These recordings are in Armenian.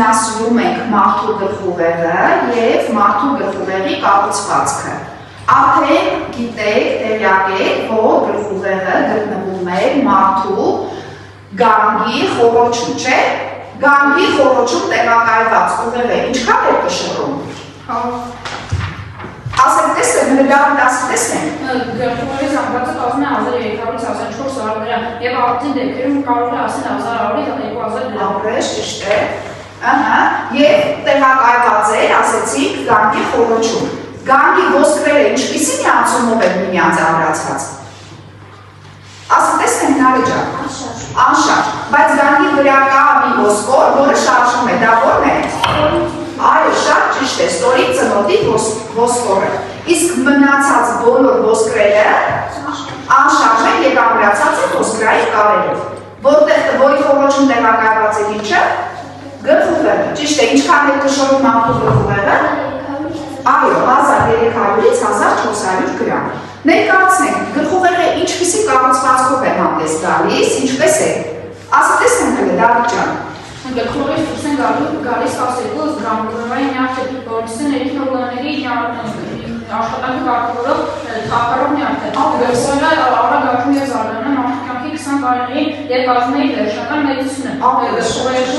ուսումնասիրում ենք մարդու գլխուղեղը և մարդու գլխուղեղի կառուցվածքը։ Արդեն գիտեք, տեղյակ եք, որ գլխուղեղը գտնվում է մարդու գանգի խոռոչում, չէ՞։ Գանգի խոռոչում տեղակայված ուղեղը ինչքան է կշռում։ Ասենք տեսեք, նկարի դասի տեսնենք։ Գլխուղեղի զանգվածը կազմում է 1354 արարները և արդեն դեպքերում կարող է ասել 1000 Ապրես, ճիշտ է։ Եվ տեղակայված է, ասեցիք, գանգի խոռոչում։ Գանգի ոսկրերը ինչպիսի միացումով են միմյանց ամրացված։ Ասենք տեսնենք Նարեկ ջան։ Անշարժ։ Բայց գանգի վրա կա մի ոսկոր, որը շարժվում է, դա ո՞րն է։ Այո, շատ ճիշտ է, ստորի ծնոտի ոսկորը։ Իսկ մնացած բոլոր ոսկրերը անշարժ են և ամրացած են ոսկրային կարերով։ Որի խոռոչում տեղակայված է ինչը։ Գլխուղեղը, ճիշտ է, ինչքան է կշռում մարդու գլխուղեղը։ Այո, 1300-ից 1400 գրամ։ Ներկայացնենք, գլխուղեղը ինչպիսի կառուցվածքով է հանդես գալիս, ինչպես է։ Ասա տեսնենք հələ Դավիթ ջան։ Գլխուղեղից դուրս են գալիս 12 զգամբուրային նյարդեր, որոնցից են էրիթրոբլանների աշխատանքի կարգավորող թափառող նյարդեր։ Գլխուղեղը արագ աճում և զարգանում է մարդու կյանքի 20 տարիներին և կազմում է իր վերջնական մեծությունը։ Գլխուղեղի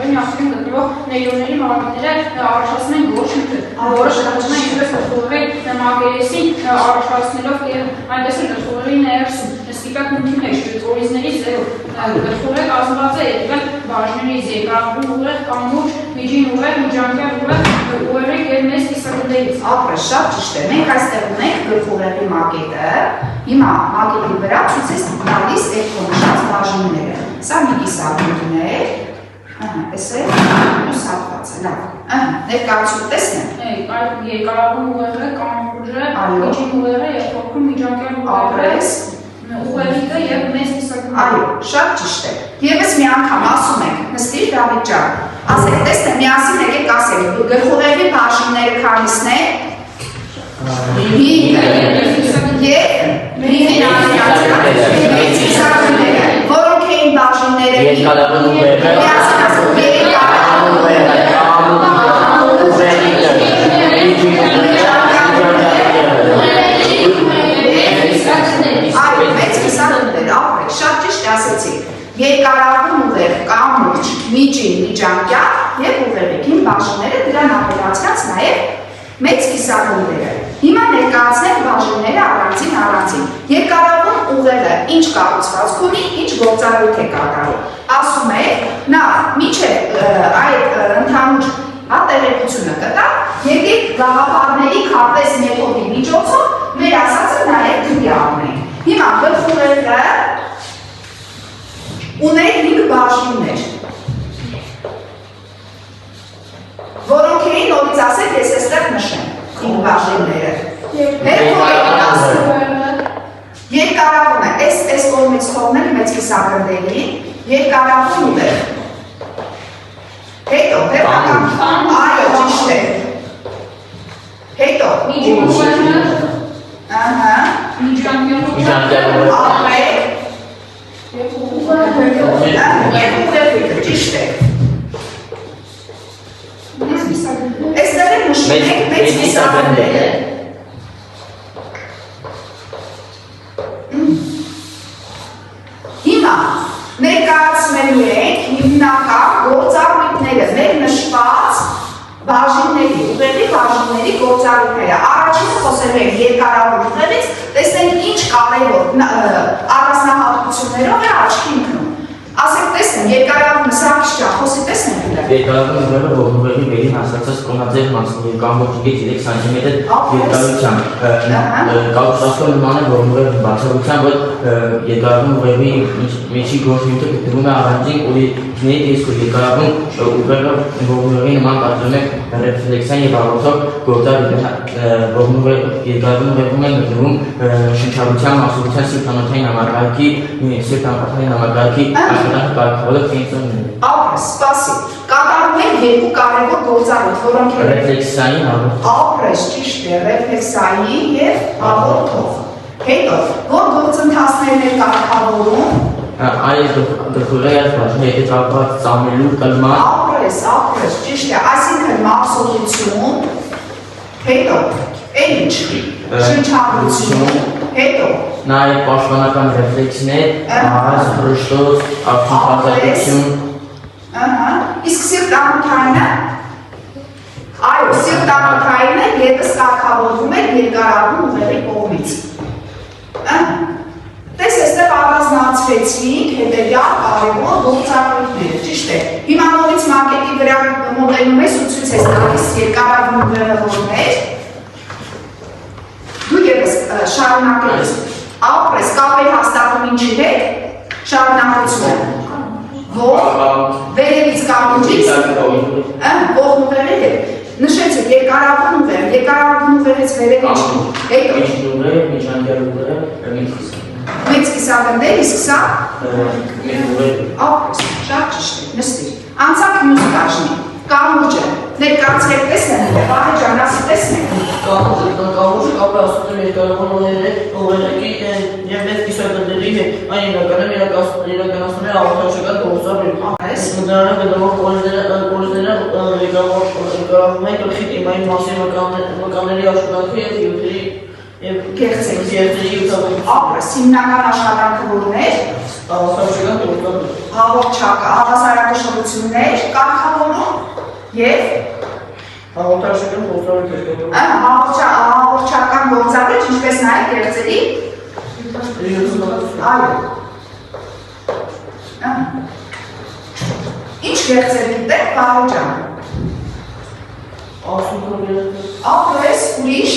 նյարդերում գտնվող նեյրոնների մարմինները առաջացնում են գորշ նյութը, որը շրջանում է ինչպես գլխուղեղի մակերեսին առաջացնելով և այնպես էլ գլխուղեղի ներսում, սպիտակ նյութի մեջ, օրիզների ձևով։ Գլխուղեղը կազմված է երբեք բաժներից, երկարավուն ուղեղ, կամուրջ, միջին ուղեղ, միջանկյալ ուղեղ, ուղեղի և մեծ կիսագնդերից։ Ապրես, շատ ճիշտ է, մենք այստեղ ունենք գլխուղեղի մակետը, հիմա մակետի վրա ցույց է տալիս այդ կոնշած բաժինները։ Սա մի կիսագնդն է, էս է, մյուս հատվածը, լավ, ներկայացում տեսնենք։ Երկարավուն ուղեղը, կամուրջը, միջին ուղեղը և փոքր միջանկյալ ուղեղը, ուղեղիկը և մեծ կիսագնդը։ Այո, շատ ճիշտ է։ Եվս մի անգամ ասում ենք, նստիր Դավիթ ջան, ասեք տեսնեմ, միասին եկեք ասեք, գլխուղեղի բաժինները քանիսն են։ 5 և որոնք էին բաժինները։ Երկարավուն ուղեղը, երկարավուն ուղեղը, շատ ճիշտ ասեցիք, երկարավուն ուղեղ, կամուրջ, միջին, միջանկյալ և ուղեղիկին բաժինները դրան ապելացրած նաև մեծ կիսագնդերը։ Հիմա ներկայացնենք բաժինները առանձին։ Երկարավուն ուղեղը ինչ կառուցվածք ունի, ինչ գործառույթ է կատարում։ Ասում է, նա մինչև այդ ընդհանուր տեղեկությունը կտա, եկեք գաղափարների քարտեզ մեթոդի միջոցով մեր ասածը նաև գրի առնենք։ Հիմա գլխուղեղը ուներ 5 բաժիններ, որոնք էին նորից ասեք, ես էստեղ նշեմ 5 բաժինները։ Երկարավուն է, այս կողմից թողնել մեծ կիսագնդերի, երկարավուն ուղեղ։ Հետո, այո, ճիշտ է։ Հետո, միջին ուղեղը, միջանկյալ ուղեղը, և ուղեղիկը, ճիշտ է։ Այստեղ են նշում ենք մեծ կիսագնդերը։ Հիմա ներկայացնելու ենք հիմնական գործառույթները, մեր նշված բաժինների, ուղեղի բաժինների գործառույթները։ Առաջինը խոսելու ենք երկարավուն ուղեղից, տեսնենք ինչ կարևոր առանձնահատկություններով է աչքի ընկնում։ Ասեք տեսնեմ, երկարավուն սրանք չա, խոսի տեսնենք ուղեղ։ Երկարավուն ուղեղը ողնուղեղի վերին հասածած կոնաձև մասնի կամուրջից 3 սանտիմետր երկարությամբ։ Կառուցվածքը նման է ողնուղեղի բացառությամբ, որ երկարավուն ուղեղի միջի գորշ նյութը գտնվում է առանձին օրիզների տեսքով։ Երկարավուն ուղեղը ողնուղեղի նման պատրվում է ռեֆլեքսիան և աղոթող գործառույթ։ Երկարավուն ուղեղում են գտնվում շնչառության, մասսության, սիրտանոթային համակարգի, սիրտանոթային համակարգի աշխատանքը կարգավորող կենտրոնները։ Ապրես, սպասի, կատարում են 2 կարևոր գործառույթ, որոնք են ռեֆլեքսիային աղոթող։ Ապրես, ճիշտ է, ռեֆլեքսային և աղոթող։ Հետո, որ գործընթացներն են կարգավորում, այս գլխուղեղը բաժնում եթե կապված ծամելու կլման ապրես, ճիշտ է, այսինքն մաքսողություն, հետո, ինչ, շնչառություն, հետո, նաև պաշտպանական ռեֆլեքսներ, ահազ, հրշտոց, արտահայտություն, իսկ սիրտանոթայինը, այո, սիրտանոթայինը ևս կարգավորվում է երկարավուն ուղեղի կողմից։ Տես այստեղ առանձնացվեցինք հետևյալ կարևոր գործառույթները, ճիշտ է։ Հիմա նորից մակետի վրա մոտենում ես ու ցույց ես տալիս երկարավուն ուղեղը որն է։ Դու ևս շարունակես, ապրես, կապ է հաստատում ինչի հետ, շարունակությունը։ Որ վերևից կամուջից, կողմ ուղեղի հետ։ Նշեցեք երկարավուն ուղեղ, երկարավուն ուղեղից վերևից, հետո։ Մեծ կիսավնդեր, իսկ սա ապրես, շատ ճիշտ է, նստիր։ Անցանք մյուս բաժնի, կամուջը, ներկայացրեք տեսնենք, Վահե ջան, ասի տեսնենք։ Կամուջը կապը ասում եմ երկարավուն ուղեղի և մեծ կիսավնդերի հետ, այն իրականացնում է աղոթաշական գործառույթ։ Նրանով գտնվող կորիզները երկարավում են գլխի թիմային մասի մկանների աշխատանքի և հյութերի Գեղձերի ապրես, հիմնական աշխատանքը որն էր, հավասարակշռություններ, կարգավորում և հաղորդչական գործառույթ, ինչպես նաև գեղձերի Ինչ գեղձեր գիտեք, Վահե ջան։ Ապրես, ուրիշ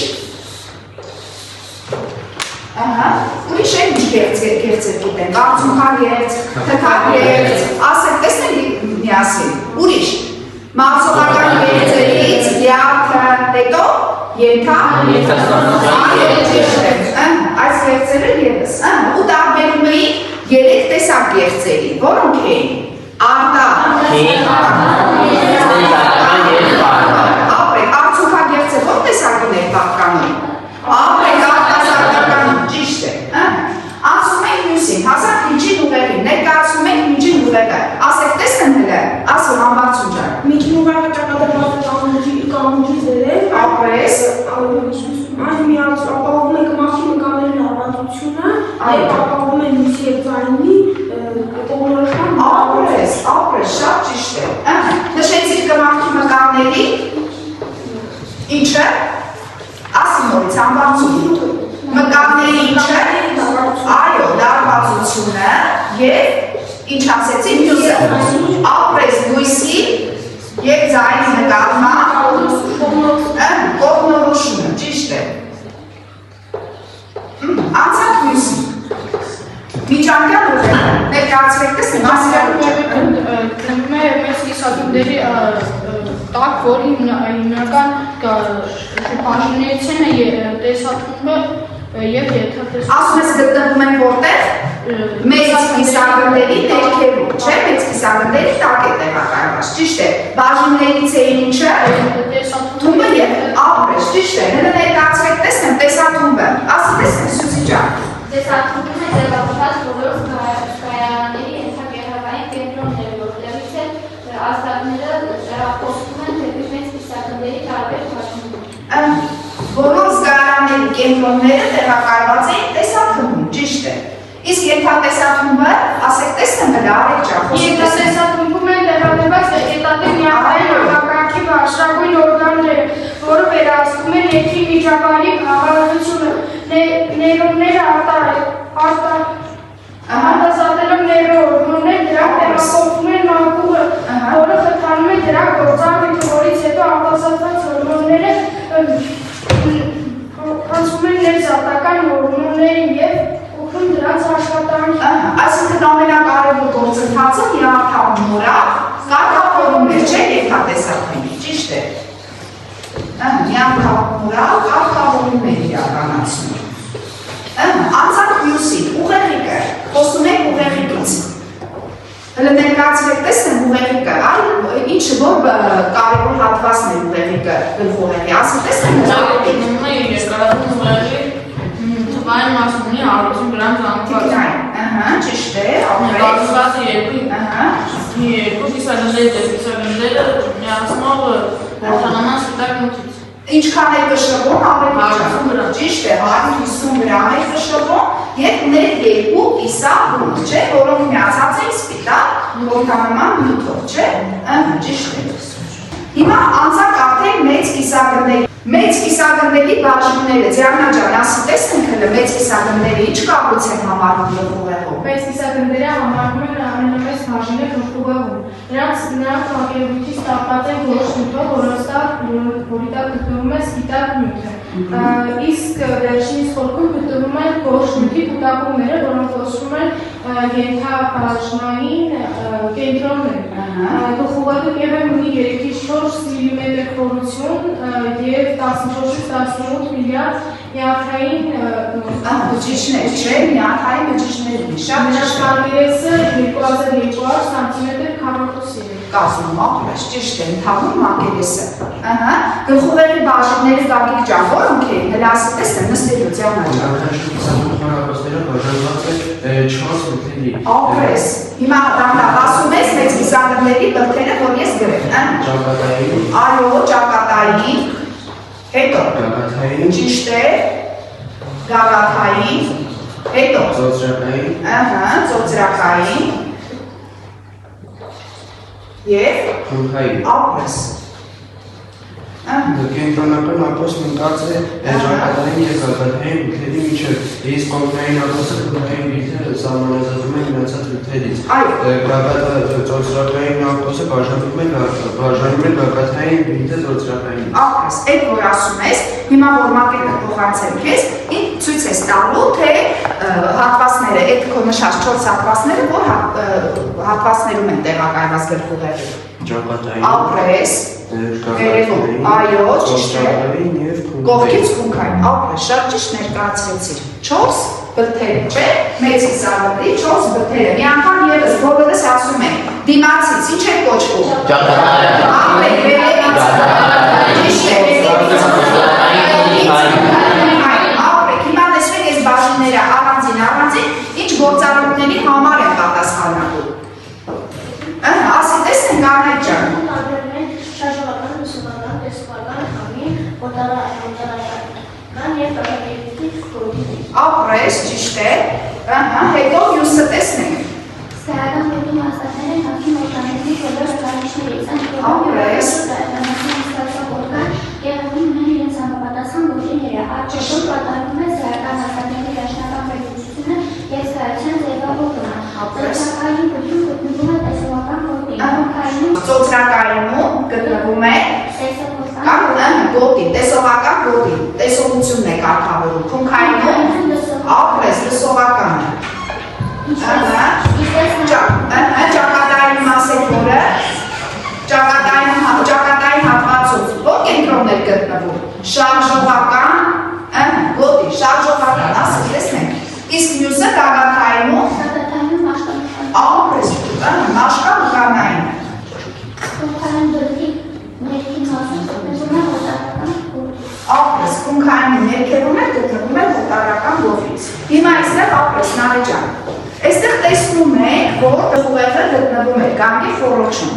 Ուրիշ է ինչ գեղձեր գիտենք, արցունքագեղձ, թքագեղձ, ասեք, տեսնենք միասին, ուրիշ, մաքսողական գեղձերից, լյարդը, հետո, այս գեղձերը ևս, ու տարբերում էին 3 տեսակ գեղձերի, որոնք էին, ապրեք, արցունքագեղձը որ տեսակին էր պատկանում, ապրեք, ճիշտ է, ասում ենք մյուսին, հասանք միջին ուղեղին, ներկայացնում ենք միջին ուղեղը, ասեք տեսնեմ հլը, ասում համբարձում ջան։ Միջին ուղեղը ճակատագրված է կամուջի ձերև, ապրես, այն միած ապահովում է կմախքի մկանների լավացությունը, և ապահովում է մյուսի և ձայնի կողմնորոշման ապրես, շատ ճիշտ է, նշեցիր կմախքի մկանների, ինչը, ասում նորից համբարձում, մկանների ինչը, այո, լարվածությունը և ինչ ասեցի մյուսը, ապրես լույսի և ձայնի նկատման կողմնորոշումը, ճիշտ է։ Անցանք մյուսի, միջանկյալ ուղեղը, ներկայացրեք տեսնենք, Տնվում է մեծ կիսավնդերի տակ, որի հիմնական բաժիններից են տեսաթունը և եթատեսությունը։ ասում ես գտնվում են որտեղ, մեծ կիսավնդերի ներքևում, չէ, մեծ կիսավնդերի տակ է տեղակայված, ճիշտ է, բաժիններից էին ինչը, թումբը և ապրես, ճիշտ է, հենց ներկայացրեք տեսնեմ տեսաթումբը, ասի տեսնեմ Սյուզի ջան։ Տեսաթունբն է ձևավորված բոլոր կայանների ենթակերպային կենտրոնները, որտեղից էլ ազդակները տեղափոխվում են դեպի մեծ կիսավնդերի տարբեր բաժիններ։ Բոլոր զգարանների կենտրոնները տեղակայված էին տեսաթմբում, ճիշտ է։ Իսկ ենթատեսաթումբը, ասեք տեսնեմ հլը արեք ջան։ Ենթատեսաթունբում են տեղադրված վեգետատիվ միավորային օրգանիզմի բարձրագույն օրգանները, որը վերահսկում են եթրի միջավայրի բաղադրությունը, նեյրոնները արտազատելով նեյրոհորմոններ, դրանք տեղափոխվում են մանկուղը, որը խթանում է դրա գործառույթը, որից հետո արտազատված հորմոնները հանձնում են ներզատական հորմոններին և օգնում դրանց աշխատանքի։ Այսինքն ամենակարևոր գործընթացը նյարդավորումնորակ կարգավորումներ չէ ենթատեսաթմբի, ճիշտ է։ Նյարդավորումնորակ կարգավորումներ իրականացնում։ Անցանք մյուսին, ուղեղիկը, խոսում ենք ուղեղիկից։ Հլը ներկայացրեք տեսնեմ ուղեղիկը, այլ ինչը որ կարևոր հատվածն է ուղեղիկը գլխուղեղի, ասում տեսնեմ երկարավուն ուղեղի թվային մաս ունի 150 գրամ զանգված։ ճիշտ է, ապրեք։ Կազմված է երկու Ահա։ երկու կիսագնդերի կիսագնդերը միացնող հորթանաման սպիտակ նյութից։ Ինչքան է կշռվում, ավելի 150 գրամ։ Ճիշտ է, 150 գրամ է կշռվում եւ մեր երկու կիսագունդ, չէ, որոնք միացած են սպիտակ հորթանման նյութով, չէ։ Ճիշտ է։ Հիմա անցանք արդեն մեծ կիսագնդերի բաժինները, Ձիաննա ջան, ասի տեսնենք հələ մեծ կիսագնդերի ինչ կապույց են համարվում գլխուղեղում։ Մեծ կիսագնդերը համարվում են ամենամեծ բաժինը գլխուղեղում։ Նրանք ակերույթից ստացված են որոշ նյութով, որի տակ գտնվում է սպիտակ նյութը։ Իսկ վերջինիս խորքում գտնվում են որոշ նյութի կուտակումները, որոնք կոչվում են ենթաբաժնային կենտրոններ։ Գլխուղեղը ևս ունի 3-ից 4 մմ խորություն եւ 14-ից 18 միլիարդ նյարդային բջիջներ, չէ, նյարդային բջիջներ։ Շատ Մակերեսը 2200 սանտիմետր քառակուսի է։ կազմում, ապրես, ճիշտ է, ընդհանուր մակերեսը։ Գլխուղեղի բաժինները Գագիկ ջան, որոնք են, հələ ասի տեսնեմ, նստելու Ձիաննա ջան։ Ապրես, հիմա դանդաղ ասում ես մեծ կիսագնդերի բրդերը, որ ես գրեմ, Ճակատային, այո, ճակատային, հետո, ճիշտ է, գագաթային, հետո, ծոցրակային, ծոցրակային, և խունքային, ապրես։ Կենտրոնական ափոսն ընկած է ճակատային և գագաթային բյութերի միջև, իսկ կողմնային ափոսը գլխային բյութերը սահմանազատում են մնացած բյութերից։ Ծոցրակային ափոսը բաժանում է գագաթային բյութը ծոցրակային։ Ապրես, այդ որ ասում ես, հիմա որ մակետը փոխանցեմ քեզ, ինձ ցույց ես տալու, թե հատվածները, այդ քո նշած 4 հատվածները, որ հատվածներում են տեղակայված գլխուղեղի։ Ճակատային, Ապրես, վերևում, այո, ճիշտ է, կողքից խունքային, ապրես, շատ ճիշտ ներկայացրեցիր, 4 բրդերը, չէ, մեծ կիսագնդի 4 բրդերը, մի անգամ ևս բոլորս ասում են, դիմացից, ինչ է կոչվում։ Ապրեք, վերևից, ճիշտ է, ապրեք, հիմա տեսնեք այս բաժինները առանձին, ինչ գործառույթների համար են պատասխանատու։ Ասի տեսնենք Անահիտ ջան։ Շարժողական, ուսումնական, տեսողական, համին, օտարական և բաժանելիքի խորհուրդի։ Ապրես, ճիշտ է, հետո մյուսը տեսնենք։ Ստայական խորհրդի հաստատները նախին օտաների բոլոր հականիչներից են Ապրես։ և ունեն իրենց համապատասխան գործիները, աճշում կատարվում է ստայական հաստատների վերջնական վերլուծությունը և ստայության ձևավորումը։ Ծոցրակային գույնում գտնվում է տեսողական խորհրդի, Ծոցրակայինում գտնվում է գոտի, տեսողական գոտի, տեսողությունն է կարգավորում, խունքայինում ապրես, լսողականը։ Ճակատային ասեք որը, ճակատային հատվածով, որ կենտրոններ գտնվում, շարժողական, գոտի, շարժողական, ասեք տեսնենք, իսկ մյուսը գագաթայինում, ապրես, մաշկա ապրես, խունքային ներքևում է գտնվում է հոտարական գոտից։ Հիմա այստեղ ապրես, Նարեկ ջան, այստեղ տեսնում ենք, որ գլխուղեղը գտնվում է գանգի խոռոչում։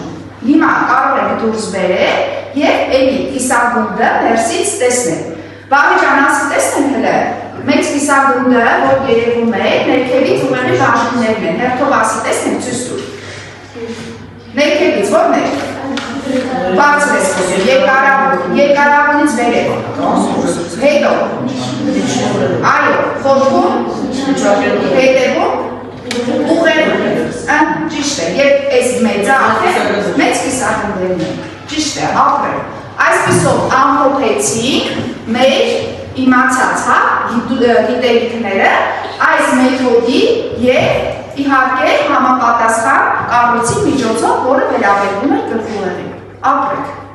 Հիմա կարող ենք դուրս բերել և էլի կիսագունդը ներսից տեսնել։ Վաղի ջան, ասի տեսնենք հələ, մեծ կիսագունդը, որ երևում է, ներքևից ուղեղի բաժիններն են, հերթով ասի տեսնենք ցույց տուր։ Ներքևից ո՞րն է։ Բարձր ես խոսում, երկարավունից վերև, հետո, այո, խորքում, հետևում, ուղեղում, ճիշտ է, և այս մեծը արդեն մեծ կիսագնդերն են, ճիշտ է, ապրել, այսպիսով ամփոփեցինք մեր իմացած գիտելիքները այս մեթոդի և իհարկե համապատասխան կառույցի միջոցով, որը վերաբերվում է գլխուղեղին, ապրեք։